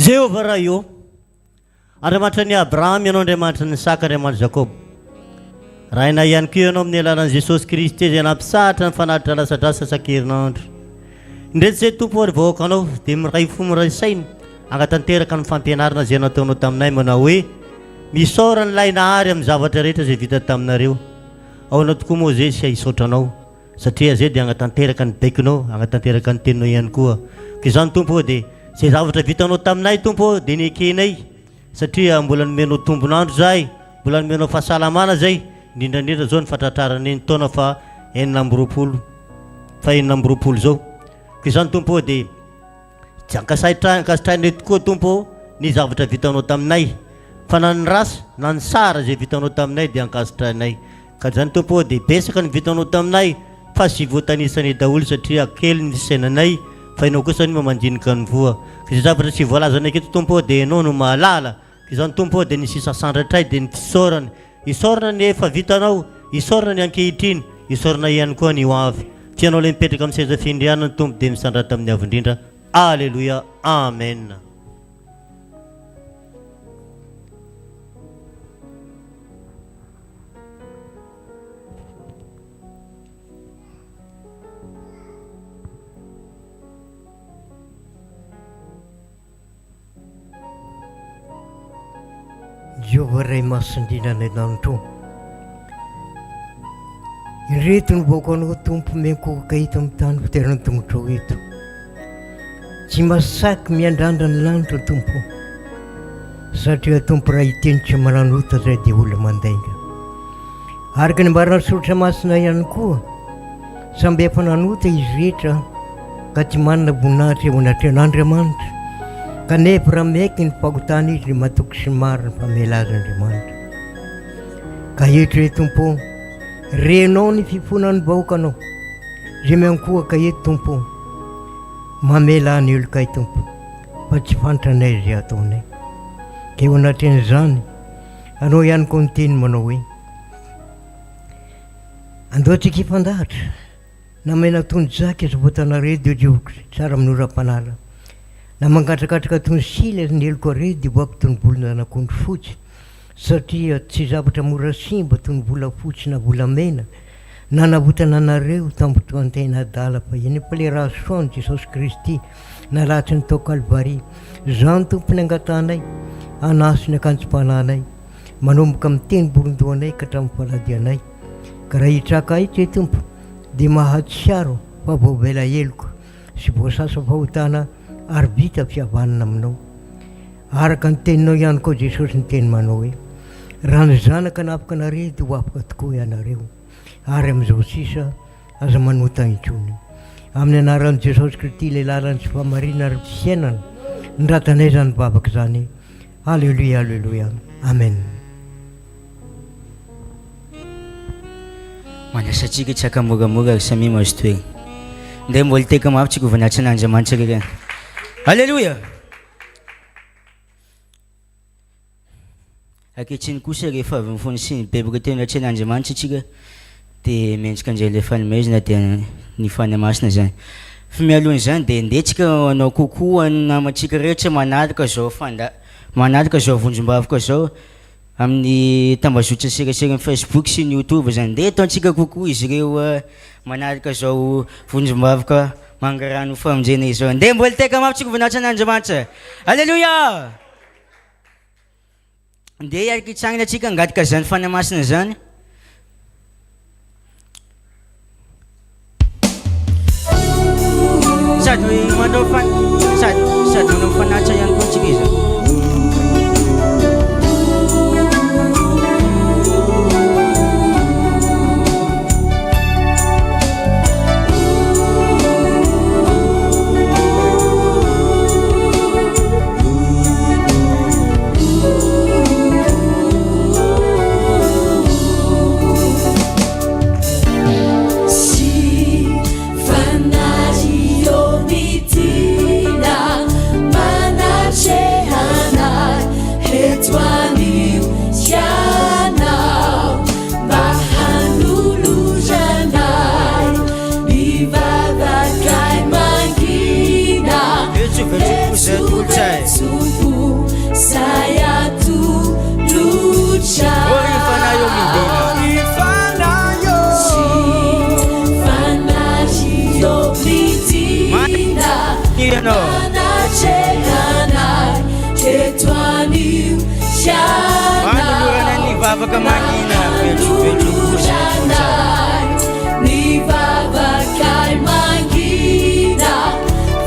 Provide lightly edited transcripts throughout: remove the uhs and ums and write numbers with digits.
Jehovah raha io Andriamanitra ny Abraham ianao Andriamanitra ny Isaka Andriamanitra Jakob raha ina ihany koa ianao amin'ny alalan'i Jesosy Kristy izay nampisahatra ny fanatitra lasadrasa isan-kerinandro indreto izay tompo ary vahoaka anao dia miray fo miray saina hanatanteraka ny fampianarana izay nataonao taminay manao hoe misaora ny lay nahary amin'ny zavatra rehetra izay vita taminareo ao tokoa moa zay sy hisaotranao satria zay dia hanatanteraka ny baikinao hanatanteraka ny teninao ihany koa ka izany tompo dia izay zavatra vitanao taminay tompo dia niekenay satria mbola nomenao tombonandro zahay mbola nomenao fahasalamana zay indrindrandrindra zao ny fatratrarany ny taona fa enina amby roapolo zao ka izany tompo dia ankasitrainay tokoa tompo ny zavatra vitanao taminay fa na ny rasy na ny sara zay vitanao taminay dia ankasitrainay ka zany tompo dia besaka ny vitanao taminay fa sy voatanisanay daholo satria kely ny sainanay fa ianao kosa ny mamandinika ny voa ka izay zavatra sy voalazanay keto tompo dia ianao no mahalala ka izany tompo dia ny sisa sandratray dia ny fisaorany isaorana ny efa vitanao isaorana ny ankehitriny isaorana ihany koa ny hoavy tianao ilay mipetraka amin'ny seza findrianany tompo dia misandrata amin'ny avindrindra alleluia amen Jehovah ray masindrinana ianandro ireto ny vahoaka anao tompo menkoka hita amin'ny tany fiterana tongotra eto tsy masaky miandrandra ny lanitra tompo satria tompo raha hitenitra mananota zay dia olona mandainga araka ny mbarana soratra masina ihany koa samby efa nanota izy rehetra ka tsy manana voninahitra eo anatrehan'Andriamanitra kanefa raha maiky ny fahotana izy ny matoky sy marina famela azy Andriamanitra ka eto re tompo renao ny fifonan'ny vahoakanao zay miankoa ka eto tompo mamela ny olokay tompo fa tsy fantranay zay ataonay ka eo anatren'izany anao ihany koa ny teny manao hoe andoatsika hifandahatra namaina tony zaka izy voatanare dia dioviko tsara amin'ny oram-panala na mangatrakatraka tony sila ny eloko are dia voako tony volona anakondro fotsy satria tsy zavatra mora simba tony vola fotsy na vola mena na navotana anareo tambotoantena adala fa eny efa le raha soany Jesosy Kristy nalatry ny tao Kalvari zany tompony angatanay anasy ny akanjo-pananay manomboka amin'ny teny borondoanay ka hatramin'ny faladianay ka raha hitraka itsy tompo dia mahatsiaro fa voavela eloko sy voasasa fahotana ary vita fihavanana aminao araka ny teninao ihany koa Jesosy ny teny manao hoe raha ny zanaka nafaka anareo dia ho afaka tokoa ianareo ary amin'izao sisa aza manota intsony amin'ny anaran'i Jesosy Kristy ilay lalany sy famarina ary fiainana ny ratanay zany vavaka zany alleluia alleluia amen manasatsika tsy akamoramora ary samy mazo toerana nde mbola teka mafy tsika voninahitsin'Andriamanitra reny alleluia akehitriny kosa rehefa avy mifony sy ny bebaka teo natren'Andriamanitra tsika dia mendrika anjay ilay fanomezana dia ny fanamasina zany fa mialohan'izany dia ndetsika anao kokoa ny namantsika rehetra manaraka zao manaraka zao vonjom-bavaka zao amin'ny tambazotra serasera ny Facebook sy ny YouTube zany dia ataontsika kokoa izy ireo manaraka zao vonjom-bavaka mangarano famonjena izao nde mbola teka mafy tsika voninahitsin'Andriamanitra alleluia nde iaraka hitsangina atsika angatika zany fanamasina zany sady manao sady manao fanatitra ihany koa tsika izy Fanario mitina, manache ianao manolorana ny vavaka manina vetrovetrokosa ny vavakay mangina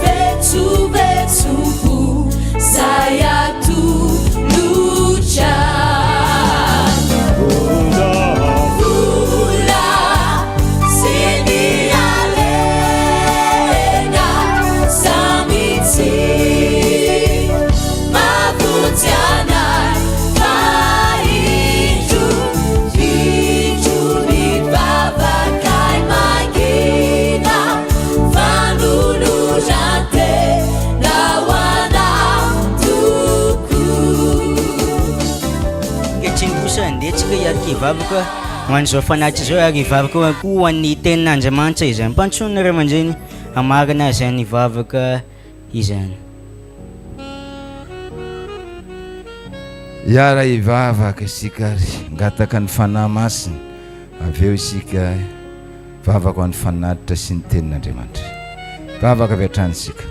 vetsovetsoko zay atolotra vola sy ny alena samitsy mavonjyanay faindro indro ny vavakay mangina fanolorante nahoana toko ankehitriny kosa andetsika iaraka ivavaka hoan'izao fanatitra zao ary ivavaka koa hoan'ny tenin'Andriamanitra izany mpansonina ray aman-dreny amarina zany ivavaka izany. Iara ivavaka isika ary ngataka ny fanahy masina avy eo isika vavaka ho an'ny fanatitra sy ny tenin'Andriamanitra vavaka avy hatrany isika.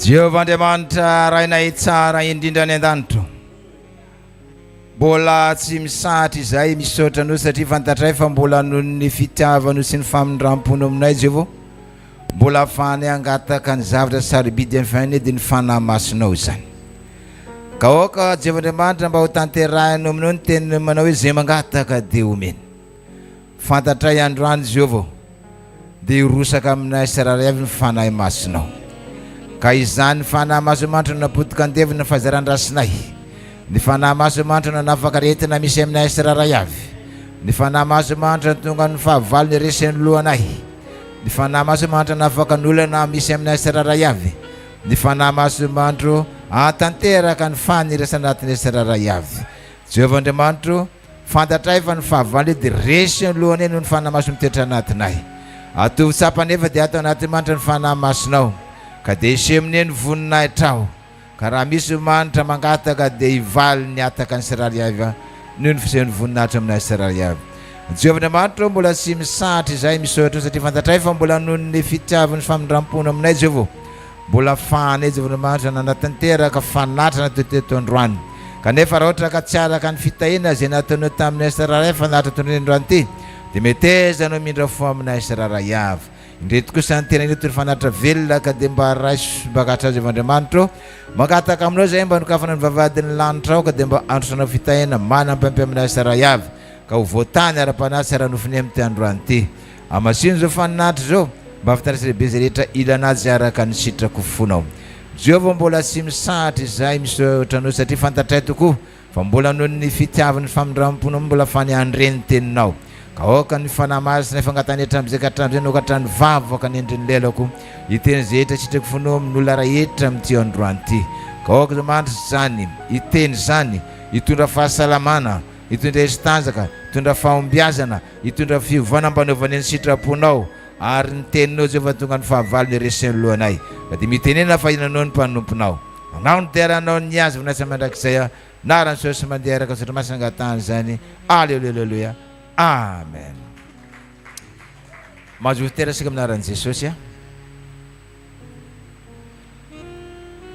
Jehovah Andriamanitra rainay tsara indrindra ny an-danitra mbola tsy misahatra izay misaotra anao satria fantatray fa mbola noho ny fitiavano sy ny famindram-pony aminay Jehovah mbola ahafahany angataka ny zavatra sarobidy amin'ny fiainana dia ny fanahy masinao izany. Ka oka Jehovah Andriamanitra mba ho tanterahinao aminao ny teniny manao hoe zay mangataka dia omeny. Fantatray androany Jehovah dia hirosaka aminay sararay avy ny fanahy masinao. Ka izany fanahy masomanitra napotika andevina ny fahazaran-drasinay. Ny fanahy masomanitra nanafaka retina misy aminay sararay avy. Ny fanahy masomanitra tonga ny fahavalo ny resen'ny lohanay. Ny fanahy masomanitra nafaka ny olana misy aminay sararay avy. Ny fanahy masomanitra atanteraka ny fanirasa anatin'ny sararay avy. Jehovah Andriamanitra fantatray fa ny fahavalo dia resen'ny lohany noho ny fanahy maso mitoetra anatinay. Atovy tsapa nefa dia atao anaty manitra ny fanahy masonao ka dia iseminy ny voninay trao. Ka raha misy manitra mangataka dia hivaly ny ataka ny sararay avy noho ny fisehoan'ny voninahitra aminay sararay avy. Jehovah Andriamanitra mbola tsy misahatra izay misaotra satria fantatray fa mbola noho ny fitiavany sy famindram-pony aminay Jehovah mbola ahafahanay Jehovah Andriamanitra nanatanteraka fanatra natoteto androany. Kanefa raha ohatra ka tsy araka ny fitahina izay nataonao taminay sararay fanatra ton'ny androany ity dia metezanao mindra fo aminay sararay avy. Indreto kosa ny tena indreto ny fanatra velona ka dia mba raiso bagatra Jehovah Andriamanitra mangataka aminao zay mba nokafana ny vavadin'ny lanitra ao ka dia mba androsanao fitahina manampyampy aminay sararay avy ka ho voatany ara-panasy ara-nofiny amin'ny ty androany ity. Amasino zao faninatra zao mba afitarisa lehibe zay rehetra ilanazy araka ny sitrako fonao. Jehovah mbola tsy misahatra izay misaotra anao satria fantatray tokoa fa mbola noho ny fitiavany famindram-pony mbola fanyandreny teninao. Ka oka ny fanahy masina fangatany hatramin'izay ka hatramin'izay no ka hatrany vavaka ny endriny lelako iteny zay rehetra sitrako fonao amin'olona rehetra amin'ity androany ity. Ka oka zao mandry zany iteny zany hitondra fahasalamana, hitondra hery-tanjaka, hitondra fahombiazana, hitondra fiovana ambanaovany ny sitraponao ary ny teninao zay fa tonga ny fahavalo ny resen'ny lohanay. Ka dia mitenena fa inanao ny mpanomponao. Anao ny deranao ny azy vonasa mandrakizay narany sosy mandeha araka sotra masina angatany zany. Alleluia. Amen. Mazoto terasika aminaran'i Jesosy.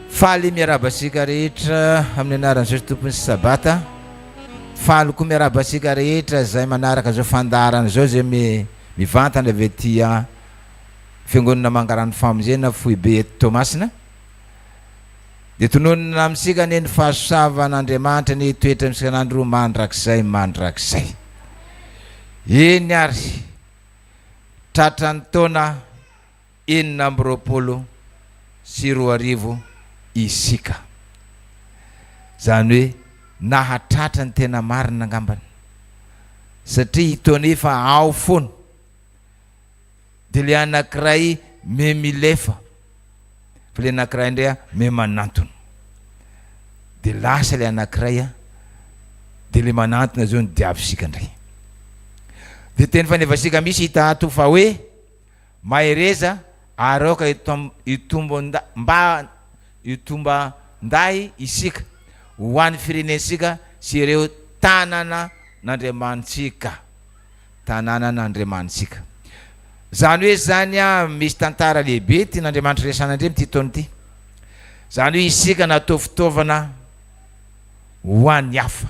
Faly miaraba asika rehetra amin'ny anaran'i Jesosy tompony sy sabata. Faly koa miaraba asika rehetra zay manaraka zao fandarana zao zay mivantana avy aty fiangonana mangarano famonjena Foibe eto Tomasina. Dia tononona amintsika ny fahasoavan'Andriamanitra ny toetra amin'isak'andro mandrakizay. Eny ary tratrany taona 1920 isika. Zany hoe nahatratra ny tena marina angambany satria hitony efa ao foana dia le anankiray me milefa fa le anankiray indray me manantona dia lasa le anankiray dia le manantona zao ny diavisika indray. Dia teny fanevasika misy hita ato fa hoe mahereza ary aoka hitomba nday isika ho an'ny firenensika sy ireo tanana n'Andriamanitsika. zany hoe zany a misy tantara lehibe tian'Andriamanitra resan'andre ty taony ty zany hoe isika natao fitaovana ho an'ny hafa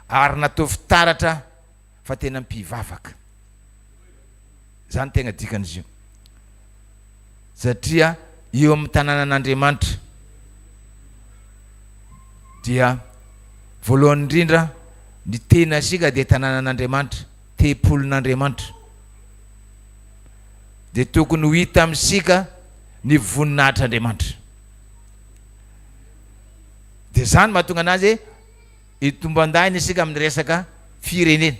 ary natao fitaratra fa tena mpivavaka zany tegna dikan'izy io satria eo amin'ny tanànan'Andriamanitra dia voalohany indrindra ny tena sika dia tanànan'Andriamanitra tempolon'Andriamanitra dia tokony ho hita amintsika ny voninahitr'Andriamanitra dia zany mahatonga anazy hitombo-andahiny isika amin'ny resaka firenena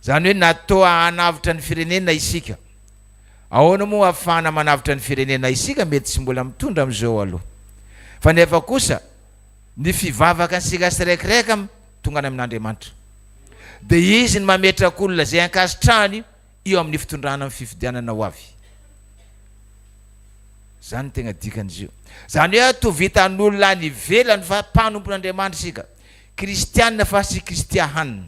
zany hoe natao hanavitra ny firenena isika ahoana moa ahafahana manavitra ny firenena isika mety tsy mbola mitondra amin'izao aloha fa nefa kosa ny fivavaka ansika siraikiraiky tongany amin'Andriamanitra dia izy ny mametraka olona zay ankasitrahany eo amin'ny fitondrana amin'ny fifidianana ho avy zany tegna dikan'izy io zany hoe tovitan'olona any ivelany fa mpanompon'Andriamanitra isika kristianina fa sy kristiahanina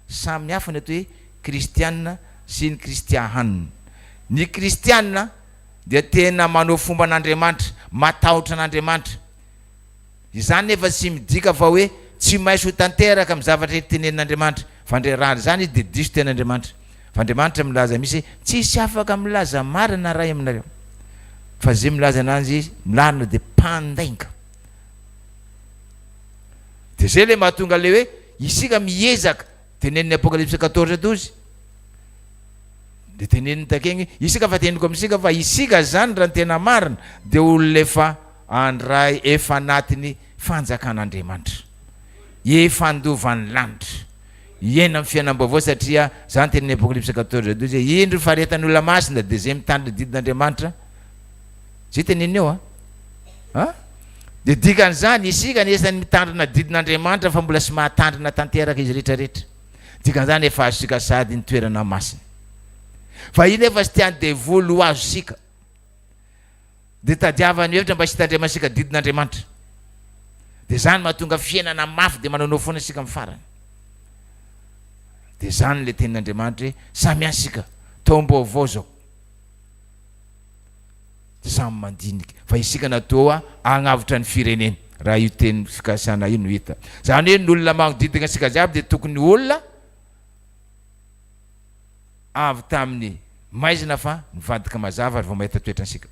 samy hafa ny atao hoe kristianina sy ny kristiahanina ny kristianina dia tena manao fomba an'Andriamanitra matahotra an'Andriamanitra izany nefa tsy midika fa hoe tsy maintsy ho tanteraka amin'ny zavatra tenenin'Andriamanitra fa ndre raha zany izy dia diso ten'Andriamanitra fa Andriamanitra milaza misy tsisy afaka milaza marina ray aminareo fa zay milaza ananjy milarina dia mpandainga dia zay le mahatonga le hoe isika miezaka tenenin'ny Apocalypse 14:12 dia teneniny takeny isika fa teneniko amintsika fa isika zany raha ny tena marina dia olona efa andray efa anatiny fanjakan'Andriamanitra efa andovan'ny lanitra iaina amin'ny fiainam-baovao satria zany tenen'ny Apocalypse 14:12 indro faretan'olona masina dia zay mitandrina didin'Andriamanitra zay teneny eo dia dikan'izany isika nesany mitandrina didin'Andriamanitra fa mbola sy mahatandrina tanteraka izy rehetrarehetra dikan'izany efa azosika sady ny toerana masina fa iny efa sy tiany devoly ho azo sika dia tadiavany hevitra mba sy hitandremasika didin'Andriamanitra dia zany mahatonga fiainana mafy dia mananao foana sika amin'ny farany dia zany le tenin'Andriamanitra hoe samy ansika taom-baovao zao samy mandinika fa isika natao hagnavitra ny firenena raha io teny fikasana io no hita zany hoe ny olona magnodidina asika jiaby dia tokony olona avy tamin'ny maizina fa nivadika mazava ary vao mahita toetra ansika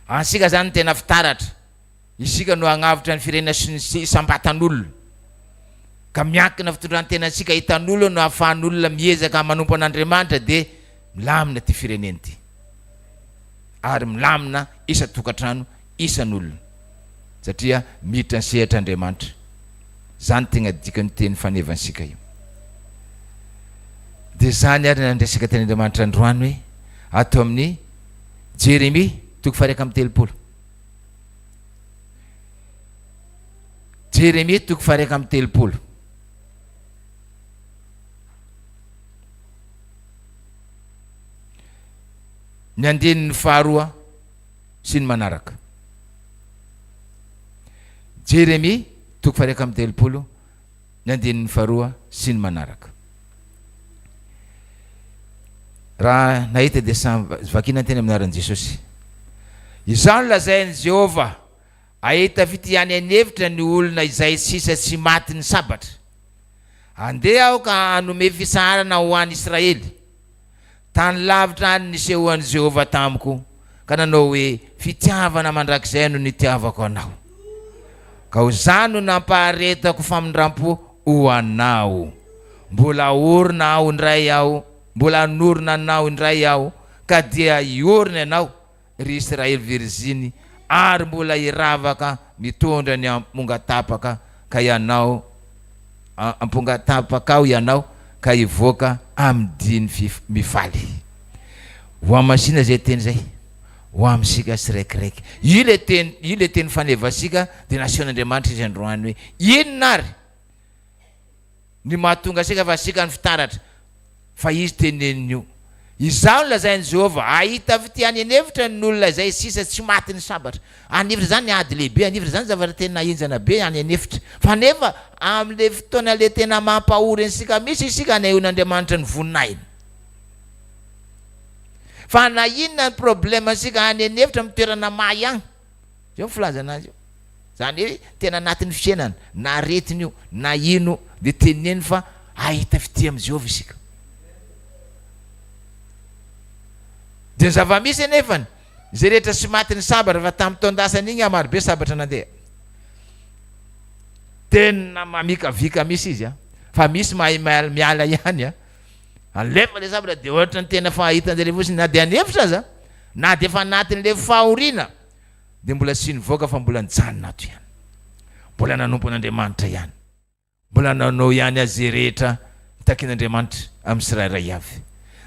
ansika zany tena fitaratra isika no hagnavitra ny firenena sy sambatan'olona ka miankina fitondran-tena ansika hitan'olona no hahafahan'olona miezaka manompo an'Andriamanitra dia milamina ty firenena ty ary milamina isa tokantrano isan'olona satria miditra ny sehatr'Andriamanitra zany tegna dikany teny fanevansika io dia zany ary nandresaka ten'Andriamanitra androany hoe atao amin'ny Jérémie 3:30 Jérémie 3:30 ny andinin'ny faharoa sy ny manaraka Jérémie 3:30 ny andinin'ny faharoa sy ny manaraka raha nahita dia vakina teny amin'ny anaran'i Jesosy izao no lazain'i Jehova ahita fitiany anevitra ny olona izay sisa tsy maty ny sabatra andeha aho ka hanome fisarana ho an'i Israely tany lavitra any nisehoan'i Jehova tamiko ka nanao hoe fitiavana mandrakizay no nitiavako anao ka ho zany no nampaharetako famindram-po ho anao mbola orina aho indray aho mbola norina anao indray aho ka dia iorina ianao ry Israely virziny ary mbola iravaka mitondra ny ampongatapaka ka ianao ampongatapaka ao ianao ka ivoaka amin'ny diny mifaly ho amasina zay teny zay ho amsika siraikiraiky io le teny fanevasika dia nasehoan'Andriamanitra izy androany hoe inona ary ny mahatonga sika fa sika ny fitaratra fa izy teneniny io Izao no lazain'i Jehova, ahita avy ty any anevitra ny olona izay sisa tsy maty ny sabatra. Anevitra zany ny ady lehibe, anevitra zany zavatra tena enjana be any anevitra. Fa nefa am'le fotoana le tena mampahory antsika misy isika anaion'Andriamanitra ny voninahiny. Fa na inona ny problème ansika any anevitra amin'ny toerana may agny. Zao ny filaza anazy io. Zany hoe tena anatin'ny fiainana, na aretiny io, na ino de teneny fa ahita fity amin'i Jehova isika. De ny zava-misy anefany, zay rehetra sy maty ny sabatra fa tamin'ny taondasany igny maro be sabatra nandeha. Tena mamikavika misy izy fa misy miala ihany alefa le sabatra de ohatra ny tena fahitan'zay fosiny na de anevitra aza na de fa anatin'le fahoriana de mbola sy nivoaka fa mbola nijanona ato ihany, mbola nanompo an'Andriamanitra ihany, mbola nanao ihany azy rehetra takin'Andriamanitra amin'ny tsirairay avy.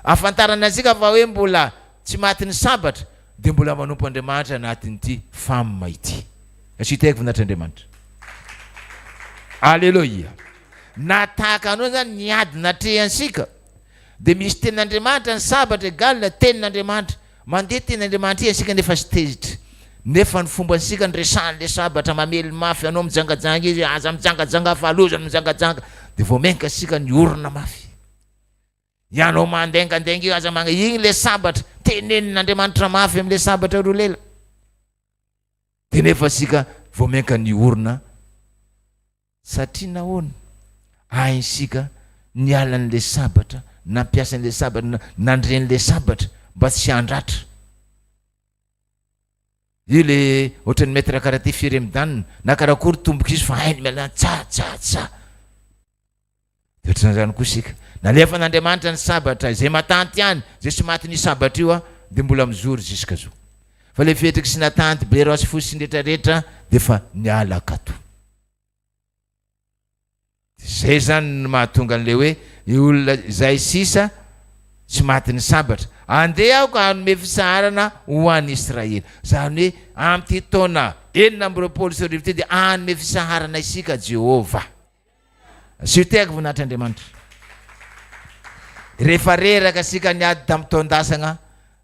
Afantarana antsika fa hoe mbola tsy maty ny sabatra de mbola manompo Andriamanitra anatin'ity famima ity. Asiteko voninahitry'Andriamanitra. Alleluia. Na tahaka anao zany niadina trehansika de misy tenin'Andriamanitra ny sabatra egal tenin'Andriamanitra, mandeha tenin'Andriamanitra ansika nefa sy tezitra. Nefa ny fomba ansika ny resan'le sabatra mamely mafy, anao mijangajanga izy aza mijangajanga fa alozany mijangajanga de vao menka sika ny orona mafy. Ianao mandengandenga io aza magna igny le sabatra tenenin'Andriamanitra mafy am'le sabatra roa lela. De nefa sika vao menka ny orona satria nahoana haisika nialan'le sabatra, nampiasan'le sabatra, nandren'le sabatra mba tsy handratra. Io le ohatran'ny maître karaté firemin-danina na karakory tomboka izy fa hainy miala tsa. De ohatran'izany koa sika. Nalefa n'Andriamanitra ny sabatra zay matanty ihany, zay tsy maty ny sabatra io de mbola mizory jusqu'à zao. Fa le fetriky sy natanty blera sy fosy rehetrarehetra de fa niala akato. Zay zany mahatonga an'le hoe olona zay sisa tsy maty ny sabatra andeha aho ka hanome fisaharana ho an'ny Israely. Zany hoe am'ty taona 2024 de hanome fisaharana isika Jehova. Siteko voninahitry'Andriamanitra. Rehefa reraka sika niady tamin'ny taondasagna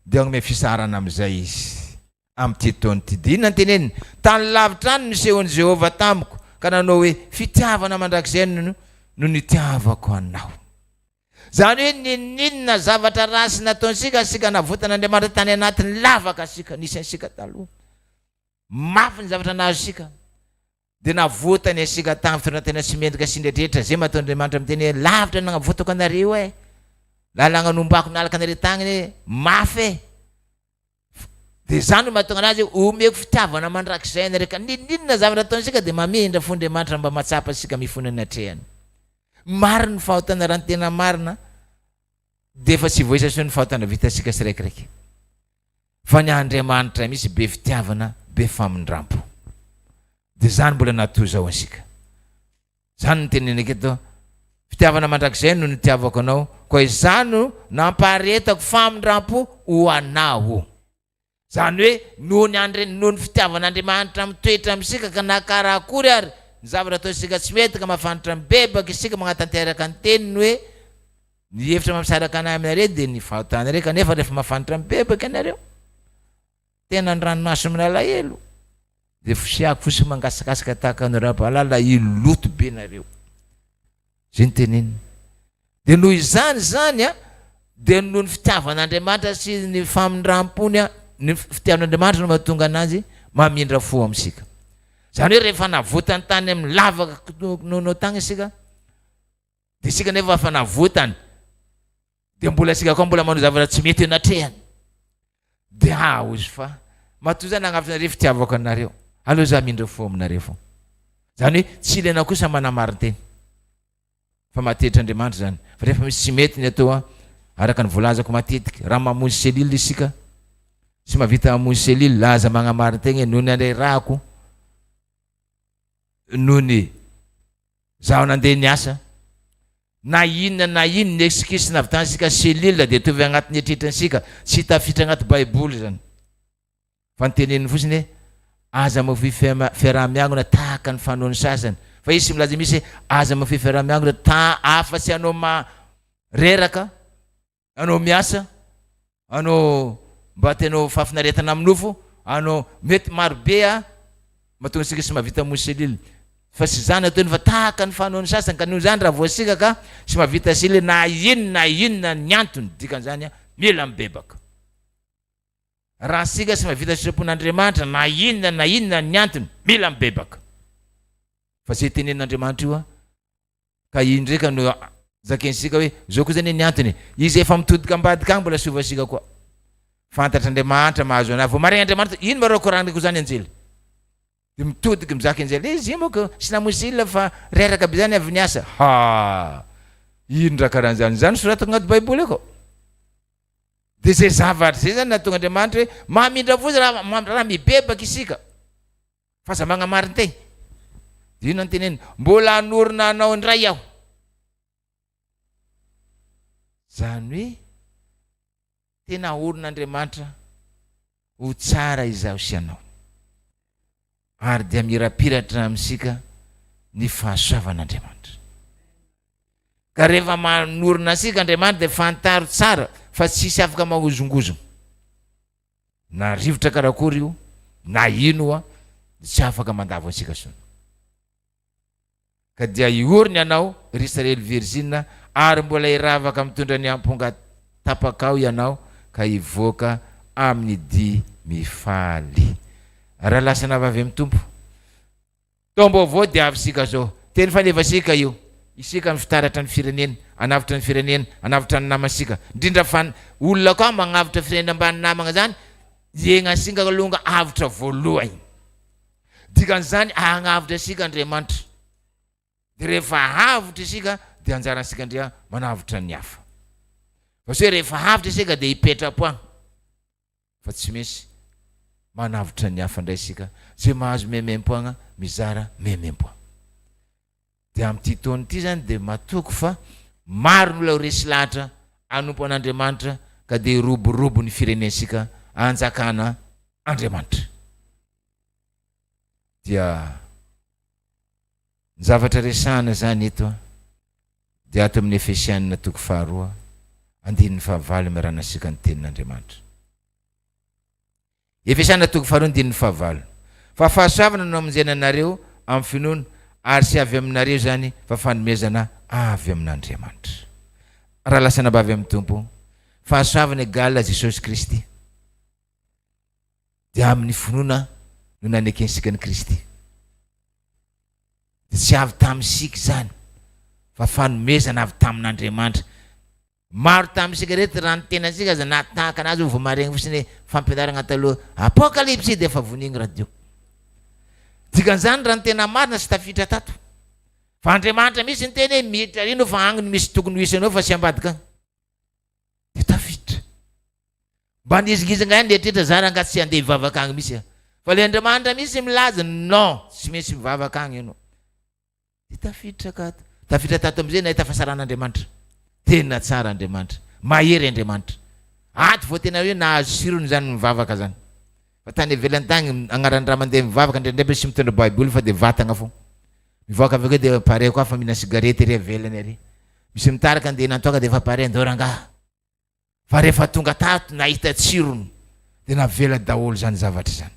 de hanome fisaharana am'izay izy am'ty taona ty. De inona teneniny? Tany lavitra any nisehon'i Jehova tamiko ka nanao hoe fitiavana mandrakizay no nitiavako anao. Zany hoe ninona zavatra rasy nataonsika sika navotan'Andriamanitra tany anatin'ny lavaka sika nisy ansika taloha. Mafy ny zavatra nazo sika. De navotany asika tamin'ny fotoana tena tsy mendrika sindrehetra. Zay mataon'Andriamanitra miteny lavitra navotako anareo lalagna nombako nalaka anareo tagny mafy. De zany mahatonga anazy omeko fitiavana mandrakizay anareo ka ninona zavatra ataonsika de mamindra f'Andriamanitra mba matsapa sika mifona ny atrehany. Marina ny fahotana raha ny tena marina de efa tsy voaisa ny fahotana vitasika siraikiraiky. Fa ny Andriamanitra misy be fitiavana, be famindrampo. De zany mbola natozao ansika. Zany ny teneny aketo, fitiavana mandrakizay no nitiavako anao, koa izany no nampaharetako famindrampo ho anao. Zany hoe noho ny fitiavan'Andriamanitra mitoetra amsika ka nakarakory ary ny zavatra ataosika tsy mety ka mahafantatra mibebaka isika magnatanteraka ny teniny hoe ny hevitra mampisaraka anahy aminareo de ny fahotanareo kanefa rehefa mahafantatra mibebaka anareo tena ny ranomasy amin'ny alahelo de fosiako fosiny mangasakasaka tahaka anareo iloto be nareo. Zay ny teneny. De noho izany zany de noho ny fitiavan'Andriamanitra sy ny famindrampony ny fitiavan'Andriamanitra no mahatonga anazy mamindra fo amsika. Zany hoe rehefa navotany tany amin'ny lavaka no tagny isika de sika nefa fa navotany de mbola sika koa mbola manao zavatra tsy mety natrehany de izy fa matoa zany agnafinareo fitiavako anareo aleo za mindra fo aminareo fo. Zany hoe tsy ilana kosa manamarinteny fa matetra Andriamanitra zany. Fa rehefa misy tsy mety ny atao araka ny volazako matetiky raha mamonjy selile isika tsy mahavita mamonjy selile laza manamarinteny noho ny andrairahako noho ny zaho nandeha niasa na inona ny excuse navitantsika selile de tovy agnatin'ny eritreritrantsika tsy tafitra agnaty baiboly zany. Fa nyteneniny fosiny aza mafy fiaraha-miangona tahaka ny fanaony sasany. Fa izy sy milaza misy aza mafy fiaraha-miangona afa-tsy anao mareraka, anao miasa anao mba tenao fafinaretana amin'nofo anao mety marobe mahatonga sika sy mahavita moselily fa sy zany ataony fa tahaka ny fanaony sasany ka noho zany raha voasika ka sy mahavita sely na inona ny antony dikan'izany mila mibebaka raha sika sy mahavita sitrapon'Andriamanitra na inona ny antony mila mibebaka fa zay tenen'Andriamanitra io ka iny ndraika no zakensika hoe zao koa zany ny antony izy efa mitodika ambadika agny mbola sovasika koa fantatra Andriamanitra mahazo anazy vao maregny Andriamanitra ino marao koragniko zany anjely de mitodiky mizaka anjely izy moka sy namosila fa reraka be zany avy niasa ino raha karahan'zany zany soratako agnaty baiboly akao de zay zavatra zay zany nahatonga Andriamanitra hoe mamindra vozy raha mibebaka isika fa za magnamariny tey de ino anteneny mbola hanorona anao indray aho zany hoe tena oron'Andriamanitra ho tsara izaho sy anao ary dia mirapiratra amintsika ny fahasoavan'Andriamanitra ka rehefa manorona asika Andriamanitra dia fantaro tsara fa tsisy afaka mahozongozona na rivotra karakory io na ino tsy afaka mandavo ansika sona ka dia iorony ianao Israely Virgine ary mbola iravaka mitondra ny amponga tapakao ianao ka ivoaka amin'ny di mifaly raha lasana avy amin'ny tompo tombo avao dia avysika zao teny falevasika io isika ny fitaratra ny firenena anavitra ny firenena anavitra ny namasika indrindra fa olona koa magnavitra firenena ambany namagna zany iegna singa alonga avitra voalohany dikan'izany agnavitra asika Andriamanitra de rehefa avitra isika de anjara ansika ndria manavitra ny hafa fa hoe rehefa avitra isika de hipetra-poagna fa tsy misy manavitra ny hafa ndray isika zay mahazo memem-poagna mizara memem-poagna de amin'ity taona ity zany de matoko fa maro ny olona resy lahatra anompo an'Andriamanitra ka de roborobo ny firenensika anjakana Andriamanitra dia ny zavatra resahana zany eto dia ato amin'ny Efesianina toko 2:9 miarana asika ny tenin'Andriamanitra. Efesianina toko 2:9 fa fahasoavana no amonjena anareo amin'ny finoana ary sy avy aminareo zany fa fanomezana avy amin'Andriamanitra. Raha lasana bavy amin'ny tompo fahasoavana égale Jesosy Kristy dia amin'ny finoana no nanekensika ny Kristy de tsy avy tamisika zany fa fanomezana avy tamin'Andriamanitra. Maro tamisika rehetra raha ny tenasika za natahaka anazy vao maregny fosiny fampianarana taloha apokalypsy de efa vonigny radio dikan'izany raha ny tena marina sy tafitra tato fa Andriamanitra misy ny teny hoe miditra rino fa agny no misy tokony ho isanao fa sy ambadika agny de tafitra mba nizigizanga ihany letrehitra zany angaty tsy andeha hivavaka agny misy fa le Andriamanitra misy milaza non tsy misy mivavaka agny ianao de tafitra kato tafitra tato am'izay nahita fahasaran'Andriamanitra tena tsara Andriamanitra mahery Andriamanitra aty vao tena hoe nahazo sirony zany mivavaka zany fa tany ivelany tagny agnarany raha mandeha mivavaka ndraindray sy mitondra baiboly fa de vatagna fo mivoaka avy akeo de pare koa fa mina sigarety ry avelany ary misy mitaraka andeha nantoaka de efa pare andoranga fa rehefa tonga tato nahita tsirony de navela daholo zany zavatra zany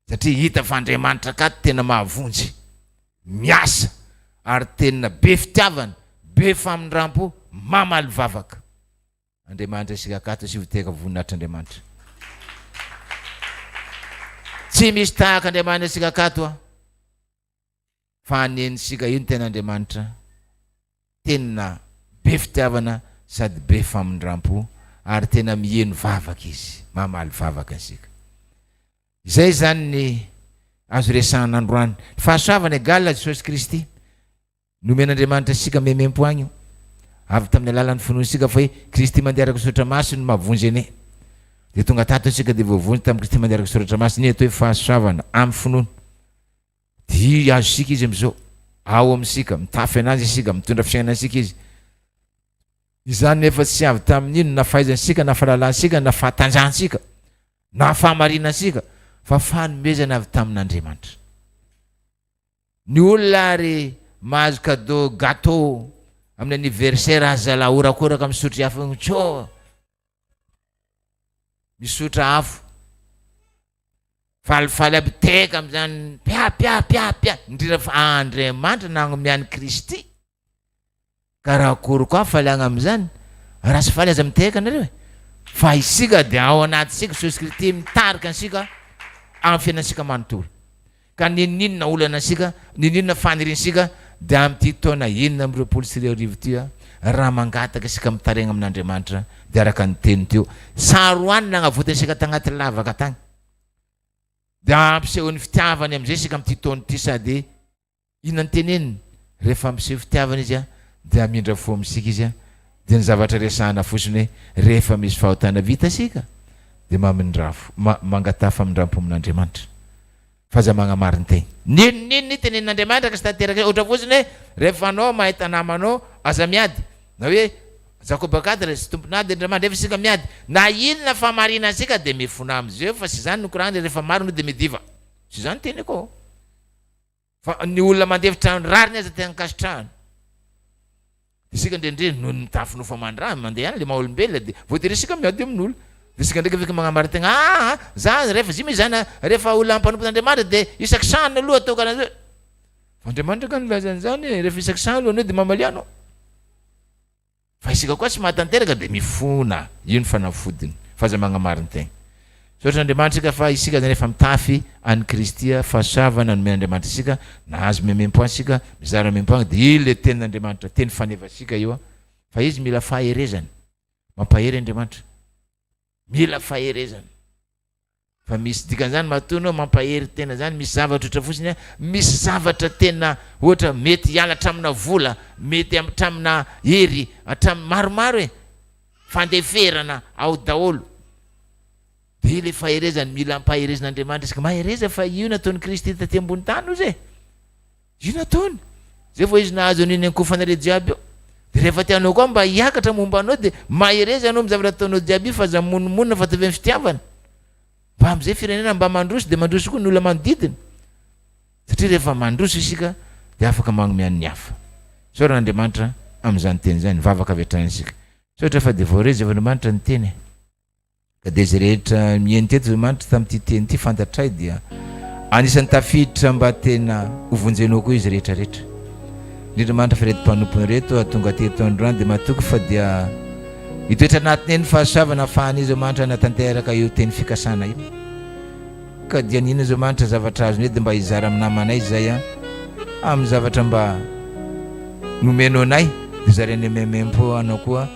satria hita fa Andriamanitra kato tena mahavonjy miasa ary tena be fitiavana be famindrampo mamaly vavaka. Andriamanitra sika kato sy viteka voninahitra Andriamanitra tsy misy tahaka Andriamanitra sika kato fa anenisika io ny tena Andriamanitra tena be fitiavana sady be famindrampo ary tena miheno vavaka izy mamaly vavaka ansika. Izay zany ny azo resahana androany fahasoavana égale Jesosy Kristy nomen'Andriamanitra sika memem-po agny avy tamin'ny alalan'ny finoansika fa hoe Kristy mandeha araka soratra masy no mahavonjy ane de tonga tato asika de voavonjy tamin'ny Kristy mandeha araka soratra masy ny atao hoe fahasoavana amin'ny finoana di azo sika izy am'izao ao amin'sika mitafy anazy isika mitondra fiainansika izy izany nefa tsy avy tamin'ino na fahaizansika na fahalalasika na fahatanjahansika na fahamarinansika fa fanomezana avy tamin'Andriamanitra. Ny olona ary mahazo cadeau gâteau amin'ny anniversaire aza lahorakoraka misotry hafa tso misotra afo falifaly aby teka am'izany piapiapiapia indrindra fa Andriamanitra nagnomiany Kristy karakory koa faliagna am'izany raha sy faly aza miteka nareo fa isika dia ao anaty sika Jesosy Kristy mitarika ansika amin'ny fiainansika manontolo ka nininona olana ansika nininona fanirinsika dia amin'ity taona inona amin'ny 24 ty raha mangataka isika mitaregna amin'Andriamanitra dia araka ny teny teo saroanina agnavotana isika tagnaty lavaka tagny dia ampiseho ny fitiavany am'izay isika amin'ity taona ty sady inona ny teneniny rehefa ampiseho fitiavana izy dia amindra fo amin'isika izy dia ny zavatra resahana fotsiny hoe rehefa misy fahotana vita sika dia mamindrafo mangatafa amindrampo amin'Andriamanitra faza magnamariny tegna ninonino tenenin'Andriamanitra ka sy tanteraka ohatra fotsiny hoe rehefa anao mahita namanao aza miady na hoe Jakoba 4 sy tomponady Andriamanitra rehefa sika miady na inona famarina ansika dia mifona am'izay fa sy zany nokorany rehefa marina dia midiva sy zany teny koa fa ny olona mandevitra rariny aza tegna kasitrahana isika ndrendreny no mitafy no famandraha mandeha any le maha-olombelona dia voatery isika miady amin'olo dia isika ndraiky afaka magnamary tegna za rehefa zy mizana rehefa olona mpanompon'Andriamanitra dia isaky sany aloha atao karaha zay fa Andriamanitra ka nilazany zany rehefa isaky sany aloha anao dia mamalianao fa isika koa tsy mahatanteraka dia mifona io ny fanafodiny fa aza magnamariny tegna sotra Andriamanitra fa isika rehefa mitafy any Kristy fahasavana nomen'Andriamanitra isika nahazo memem-po ansika mizara memem-po dia ile tenin'Andriamanitra teny fanevasika io fa izy mila faherezana mampahery Andriamanitra mila faherezana fa misy dikan'izany matono mampahery tena zany misy zavatra ohatra fotsiny misy zavatra tena ohatra mety hiala hatramina vola mety hatramina hery hatramin'ny maromaro e fandeferana ao daholo dia le faherezany mila ampaherezan'Andriamanitra isika mahereza fa io nataony Kristy taty ambony tany ozy e io nataony zay vao izy nahazo an'iny ankofanare jiaby eo dia rehefa tianao koa mba hiakatra momba anao dia mahereza anao amin'ny zavatra ataonao jiaby io fa aza monomonina fa tavy amin'ny fitiavana mba amin'izay firenena mba mandroso dia mandroso koa ny olona manodidina satria rehefa mandroso isika dia afaka magnomiany ny hafa soran'Andriamanitra amin'izany teny zany vavaka avetrany isika sotra fa dia voarezy av'Andriamanitra ny teny ka dia izy rehetra mieny teto Andriamanitra tamin'ity teny ity fantatray dia anisan'ny tafiditra mba tena hovonjenao koa izy rehetrarehetra ny Andriamanitra fa reto mpanompony reto tonga teto androany dia matoky fa dia hitoetra anatiny eny fahasavana afahan'izy Andriamanitra natanteraka io teny fikasana io ka dia nina izy Andriamanitra zavatra azony dia mba hizara amin'ny namanay zay amin'ny zavatra mba nomeno anay dia zareny memem-po anao koa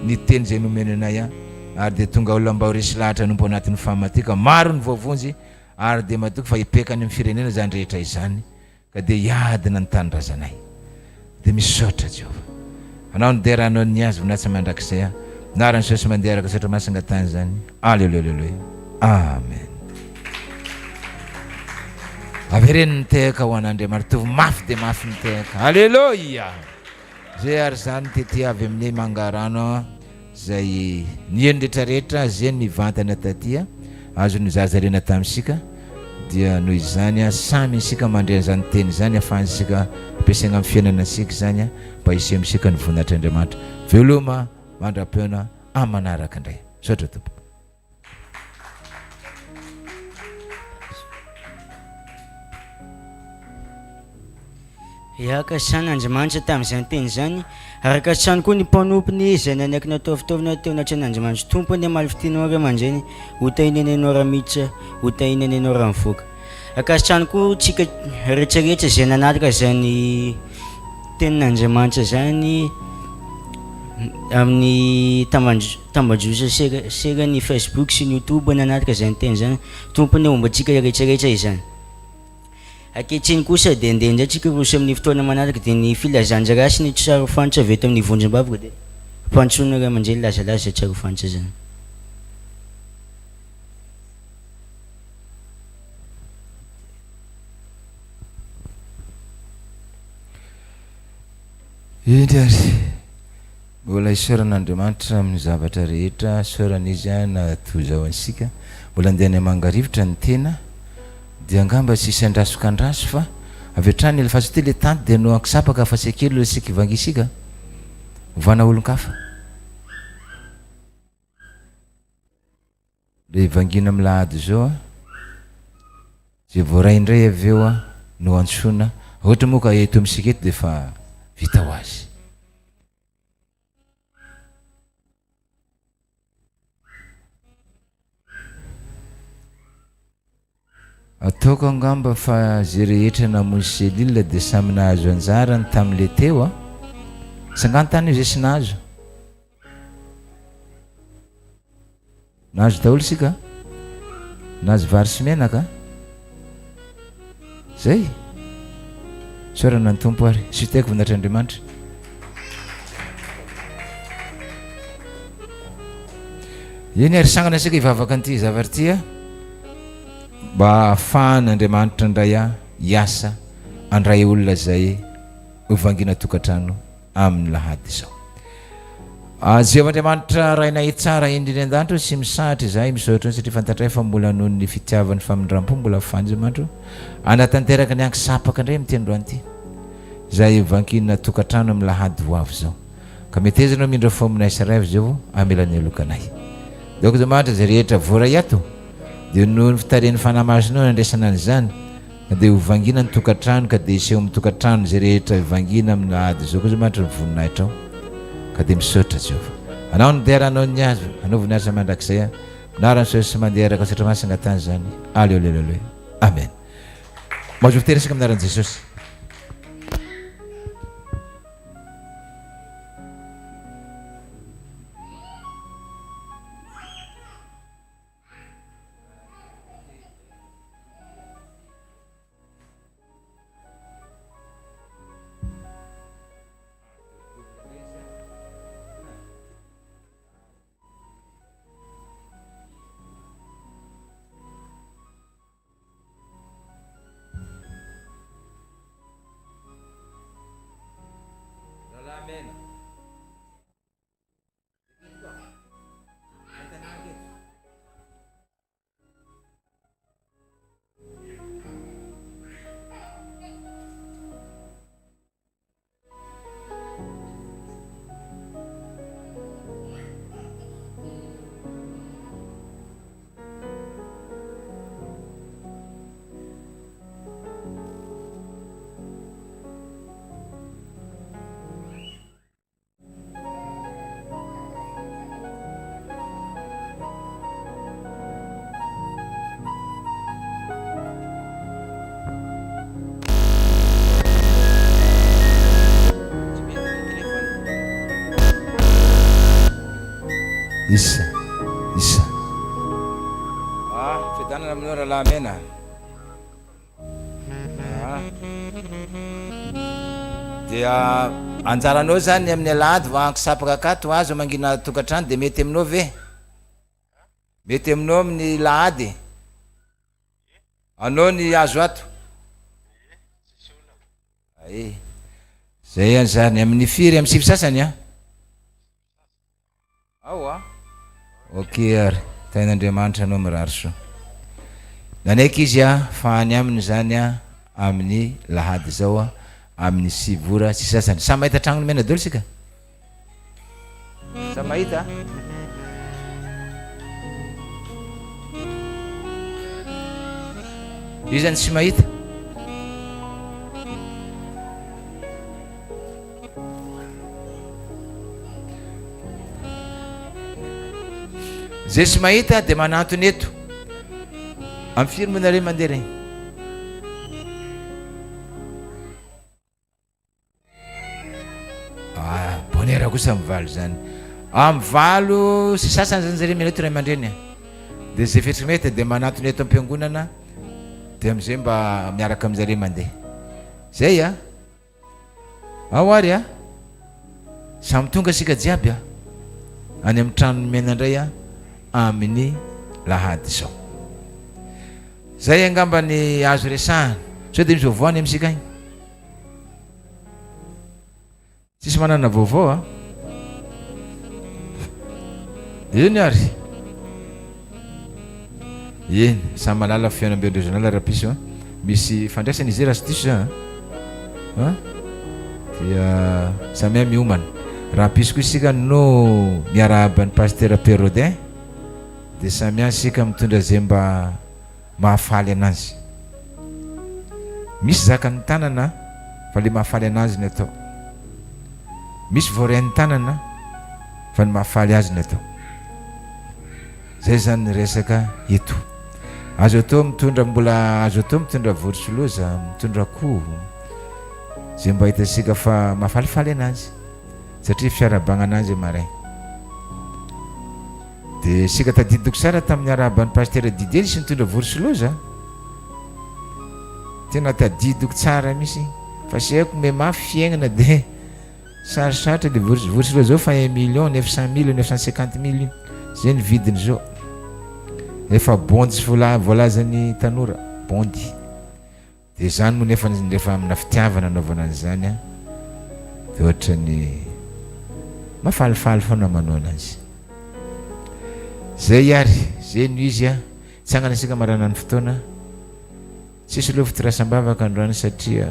ny teny zay nomeno anay ary dia tonga olona mba ho resy lahatra nompo anatin'ny fahamatika maro ny voavonjy ary dia matoky fa hipekany amin'ny firenena zany rehetra izany ka dia hiadina ny tanindrazanay dia misaotra Jehova anao ny deranao ny azy voninahitsy mandrakizay narany Jesosy mandeharaka satra masangatany zany aleluia amen avereny ny tehaka ho an'Andriamanitra tovy mafy dia mafy ny tehaka aleluia zay ary zany tety avy amin'ny mangarano zay nieny rehetrarehetra zay nivantana tatya azo ny zazarena tamisika dia noho izany samy isika mandre zany teny zany afahansika ampiasaigna amin'ny fiainana ansika zany mba hisyamisika ny voninahitr'Andriamanitra veloma mandra-peona amin'ny manaraka indray sotra tompo iaka san'Andriamanitra tamin'izany teny zany araka sany koa ny mpanompony izay nanaiky natao fitaovana teo anatrany Andriamanitra tompony amaly fitinao ray aman-dreny ho tahinenenao raha miditra ho tahinenenao raha mivoaka akasitrany koa tsika rehetrarehetra izay nanatrika zany tenin'Andriamanitra zany amin'ny tambadrosa sera ny Facebook sy ny YouTube nanatrika zany teny zany tompony ombatsika rehetrarehetra izany akehitriny kosa dia ndeha indray tsika rosy amin'ny fotoana manatrika dia ny filazanjara sy ny tsara fantatra avy eto amin'ny vondrom-bavaka dia mpantsoana ray aman-dreny lazalaza tsara fantatra zany indry mbola isaoran'Andriamanitra amin'ny zavatra rehetra saoran'izy natozao ansika mbola andehany mangarivotra ny tena dia angamba sisy andrasokandraso fa avy hatrany efa azo ty le tanty dia no ankisapaka fa sy akely sika ivangisika vana olon-kafa le vangina milahady zao a zay voaray indray avy eo a no antsoina ohatra moa ka eto amintsika eto dia fa vita ho azy. Ataoko angamba fa zay rehetra namoy selila dia samy nahazo anjarany tamin'le teo a sangantany io zay sy nahazo. Nahazo daholo sika, nahazo vary sy menaka zay sorana ny tompo ary sy teko voninatr'Andriamanitra. Iny ary sangana sika hivavaka an'ity zavatra ity a mba ahafahan'Andriamanitra ndray a hiasa andray olona zay hovangina tokantrano amin'ny lahady izao. Jehovah'Andriamanitra rainay tsara indrindra an-danitro sy misahatra izahay misaotra satria fantatray fa mbola noho ny fitiavany famindram-po mbola afanjamandro anatanteraka ny angisapaka indray amin'ny tendroany ity izay vankina tokantrano amin'ny lahady ho avy izao ka metezanao mindra fo aminay saraivo zay vo amelany alokanay doko zamanitra zay rehetra voray ato dia noho ny fitaren'ny fanamasinao nandraisana an'izany dia hovangina ny tokantrano ka dia iseho amin'ny tokantrano zay rehetra vangina amin'ny lahady izao koa zamanitra ny voninahitra ao ka dia misaotra Jehova anao ny deranao ny azo anaovany aza mandrakizay a minarany sosy mandeha araka satra masanga tany zany aleolelaloe amen. Mahazo fiteresaka aminaran'i Jesosy. Isa fidanana aminao rahalahy mena dia anjaranao zany amin'ny alahady va ankisapaka akato azo mangina tokantrano dia mety aminao ve? Mety aminao amin'ny lahady anao ny azo ato zay any zany amin'ny firy amin'ny sivy sasany a ao a ok ary tain'Andriamanitra anao mirary so nanaiky izy a fa any aminy zany a amin'ny lahady zao a amin'ny sivora sy sasany sa mahita tragnony mena dolo sika sa mahita io zany sy mahita zay sy mahita dia manantony eto amin'ny firy monare mandeha regny bonera kosa mivalo zany mivalo sy sasany zany zare mena eto ray aman-dreny dia zay fetrika mety dia manantony eto am-piangonana dia am'izay mba miaraka am'zare mandeha zay a ao ary a samy tonga sika jiaby a any amin'ny tranony mena indray a amin'ny lahady zao zay angamba ny azo resahana sao dia misy vaovao any amitsika agny tsisy manana vaovao a iny ary iny samy malala fianambe regional rapiso misy fandraisany izy raha sy diso za dia samia miomana rapiso koa isika no miarahaba ny pasteur Perodin dia samy sika mitondra zay mba mahafaly anazy. Misy zakany tanana fa le mahafaly anazy ny atao, misy voarian'ny tanana fa ny mahafaly azy ny atao. Zay zany ny resaka eto. Azo atao mitondra mbola azo atao mitondra vorosoloza, mitondra koho, zay mba hitasika fa mahafalifaly anazy satria fiarabagna anazy maray. Dia sika tadidiko sara tamin'ny araban'ny pasteur Didely sy nitondra vorosoloza, tena tadidiko tsara misy fa sy haiko me mafy fiaignana dia sarosatra le vorosoloza zao fa 1,900,000 950,000 zay ny vidiny zao. Efa bondy sy voalazan'ny tanora bondy. Dia zany moa nefa amina fitiavana anaovana an'izany dia ohatra ny mafalifaly foana manao anazy. Zay ary zay no izy tsy agnanasika marana ny fotoana, tsisy loha fitirasam-bavaka androany satria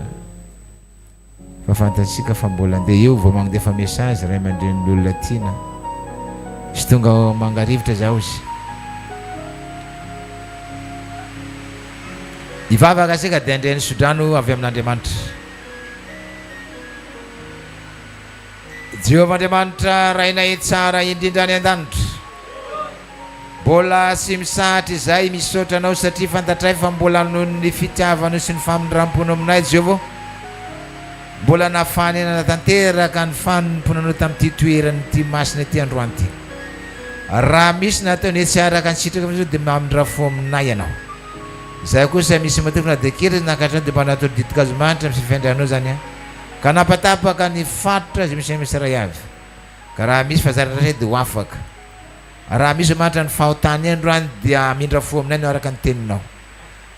fa fantatsika fa mbola andeha eo vao magnodefa message ray aman-dren'ny olona tiana sy tonga mangarivitra zaho izy. Ivavaka asika dia andrehan'ny sodrano avy amin'Andriamanitra. Jehovah'Andriamanitra rainay tsara indrindra any an-danitra, mbola sy misahatra izay misaotra anao satria fantatray fa mbola noho ny fitiavanao sy ny famindram-pona aminay Jehovah, mbola nafanena tanteraka ny fanomponanao tamin'ity toerany ity masina ity androany ity. Raha misy natao ny tsy araka ny sitraka amin'izao dia mamindrafo aminay ianao. Zay kosa misy matokona dia kely nakatra dia mba natao didikazomanitra misy fiandranao zany ka napatapaka ny fatotra zay misy ray avy. Ka raha misy fazaratra dia ho afaka. Raha misy manitra ny fahotany androany dia mindrafo aminay no araka ny teninao.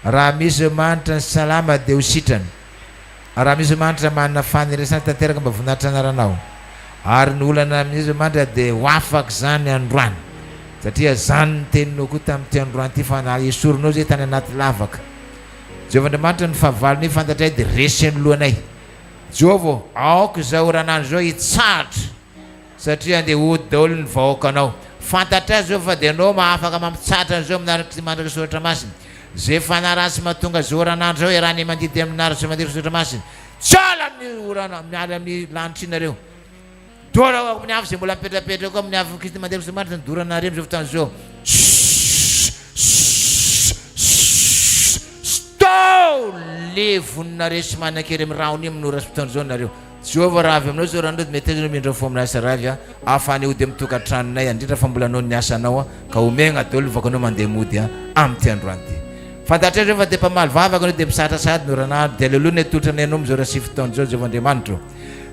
Raha misy manitra ny salama dia ho sitrany. Raha misy manitra manana faneresana tanteraka mba voninahitra anaranao. Ary ny olana misy manitra dia ho afaka zany androany satria zany ny teninao koa tamin'ity androany ity fa na esorinao zay tany anaty lavaka. Jehovah'Andriamanitra ny fahavalonay fantatray dia resy ny lohanay. Jehovah, aoka izao ranandro zao hitsahatra satria andeha hody daholo ny vahoakanao. Fantatray zao fa dia anao mahafaka mampitsahatra an'izao amin'araka mandraka soratra masina. Zay fanarasy mahatonga zao ranandro zao raha ny mandidy amin'araka sy mandidy soratra masina. Tsala amin'ny orana miala amin'ny lanitrínareo. Dora amin'ny afo zay mbola mipetrapetra koa amin'ny afo Kristy mandeha somaritra ny doranareo amin'izao fotoana zao. Stao le voninareo sy manan-kery amin'ny rahony amin'ora sy fotoana zao nareo. Jehovah raha avy aminao zao ranao dia mety anao mindrafo amin'ny asa ravy ahafahany hody amin'ny tokantranonay indrindra fa mbola anao ny asanao ka omegna daholo vakanao mandeha mody amin'ity androany ity. Fantatray zao fa dia mpamaly vavaka anao dia misatrasady no ranahary dia aleloha ny atotranay anao amin'izao raha sy fotoana zao Jehovah'Andriamanitra.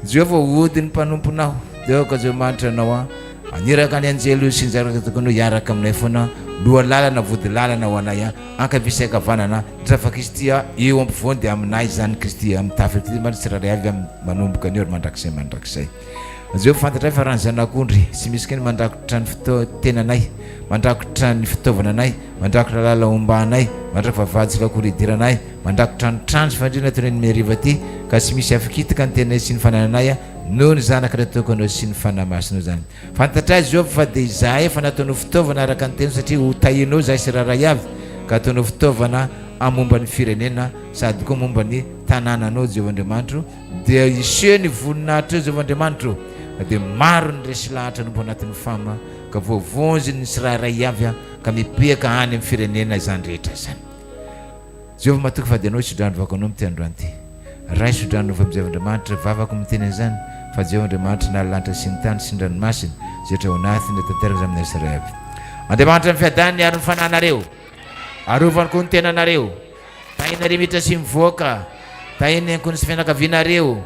Jehovah hody ny mpanomponao dia aoka Jehovah'Andriamanitra anao aniraka ny anjelo sy ny zarakatonao hiaraka aminay foana loha lalana vody lalana ho anay ankavisakavanana trafa Kristy eo ampivoany dia aminay zany Kristy mitafy ty maro tsiraray avy manomboka ny eo mandrakizay mandrakizay. Jehovah fantatray fa raha ny zanak'ondry sy misy keny mandrakotra ny tenanay, mandrakotra ny fitaovana anay, mandrakotra lala ombanay, mandrakotra vavahady sy fakoridiranay, mandrakotra ny trano fandrina toy ny meriva ty ka sy misy afikitika ny tenanay sy ny fanananay noho ny zanaka nataoko anao sy ny fanamasinao zany. Fantatray Jehovah fa dia izahay efa nataonao fitaovana araka ny tena satria ho tahinao zahay sy raharay avy ka ataonao fitaovana amomba ny firenena sady koa momba ny tanànanao Jehovah'Andriamanitra dia iseho ny voninahitra eo Jehovah'Andriamanitra dia maro ny resy lahatra nombo anatin'ny fama ka voavonjy ny sy raharay avy ka mipehaka any amin'ny firenena izany rehetra zany. Jehovah matoky fa dia anao sodrano vakanao amin'ity androany ity. Ray sodrano fa Jehovah'Andriamanitra vavako miteny an'izany fa Jehovah'Andriamanitra nalanitra sy ny tany sy ny ranomasina zay ohatra ho nathiny tanteraka za amin'ny Israely. Andriamanitra ny fiadany ary ny fananareo, arovany koa ny tenanareo, tahiny rimitra sy mivoaka, tahiny koa ny sy fianakavianareo,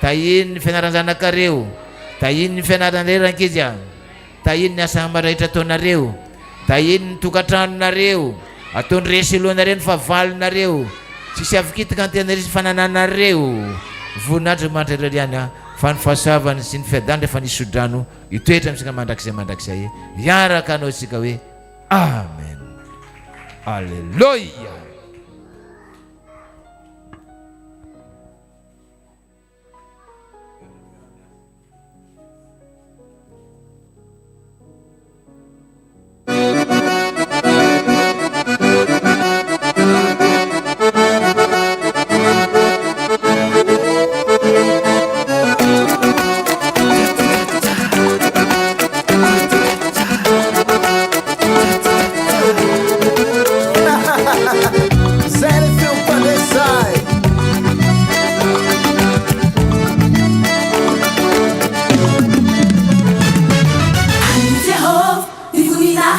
tahiny ny fianaran-janakareo, tahiny ny fianaran-reran-kizy, tahiny ny asa marahitra ataonareo, tahiny ny tokantranonareo, ataony resy lohanareo ny fahavalonareo, tsisy afikitika ny tena resy fanananareo. Voninahitra Andriamanitra reriany fa ny fahasavany sy ny fiadany rehefa nisodrano hitoetra amintsika mandrakizay hiaraka anao sika hoe amen. Alleluia.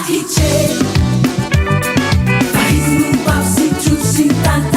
Ahitse, fahiziny papsy trosy tanta